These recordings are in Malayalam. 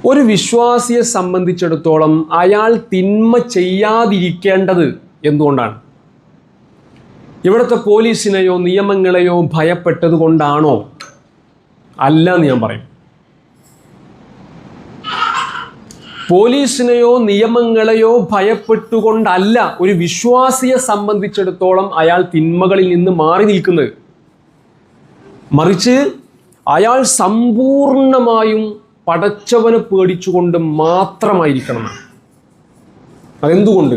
ഒരു വിശ്വാസിയെ സംബന്ധിച്ചിടത്തോളം അയാൾ തിന്മ ചെയ്യാതിരിക്കേണ്ടത് എന്തുകൊണ്ടാണ്? ഇവിടുത്തെ പോലീസിനെയോ നിയമങ്ങളെയോ ഭയപ്പെട്ടത് കൊണ്ടാണോ? അല്ല എന്ന് ഞാൻ പറയും. പോലീസിനെയോ നിയമങ്ങളെയോ ഭയപ്പെട്ടുകൊണ്ടല്ല ഒരു വിശ്വാസിയെ സംബന്ധിച്ചിടത്തോളം അയാൾ തിന്മകളിൽ നിന്ന് മാറി നിൽക്കുന്നത്. മറിച്ച് അയാൾ സമ്പൂർണമായും പടച്ചവനെ പേടിച്ചുകൊണ്ട് മാത്രമായിരിക്കണം. അതെന്തുകൊണ്ട്?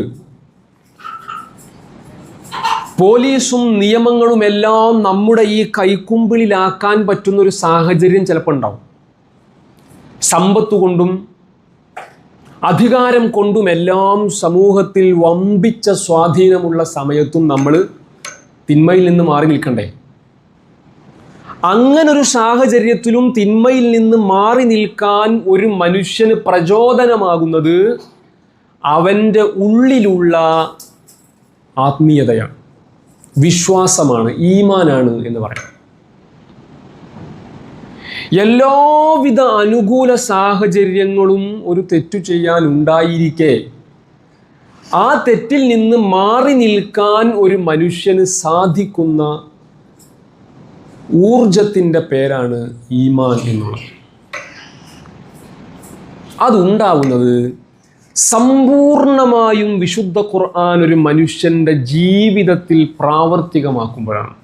പോലീസും നിയമങ്ങളും എല്ലാം നമ്മുടെ ഈ കൈക്കുമ്പിളിലാക്കാൻ പറ്റുന്ന ഒരു സാഹചര്യം ചിലപ്പോൾ ഉണ്ടാവും. സമ്പത്ത് കൊണ്ടും അധികാരം കൊണ്ടുമെല്ലാം സമൂഹത്തിൽ വമ്പിച്ച സ്വാധീനമുള്ള സമയത്തും നമ്മൾ തിന്മയിൽ നിന്ന് മാറി നിൽക്കണ്ടേ? അങ്ങനൊരു സാഹചര്യത്തിലും തിന്മയിൽ നിന്ന് മാറി നിൽക്കാൻ ഒരു മനുഷ്യന് പ്രചോദനമാകുന്നത് അവൻ്റെ ഉള്ളിലുള്ള ആത്മീയതയാണ്, വിശ്വാസമാണ്, ഈമാനാണ് എന്ന് പറയാം. എല്ലാവിധ അനുകൂല സാഹചര്യങ്ങളും ഒരു തെറ്റു ചെയ്യാൻ ഉണ്ടായിരിക്കെ ആ തെറ്റിൽ നിന്ന് മാറി നിൽക്കാൻ ഒരു മനുഷ്യന് സാധിക്കുന്ന ഊർജത്തിൻ്റെ പേരാണ് ഈമാൻ എന്നുള്ളത്. അതുണ്ടാവുന്നത് സമ്പൂർണമായും വിശുദ്ധ ഖുർആൻ ഒരു മനുഷ്യൻ്റെ ജീവിതത്തിൽ പ്രാവർത്തികമാക്കുമ്പോഴാണ്.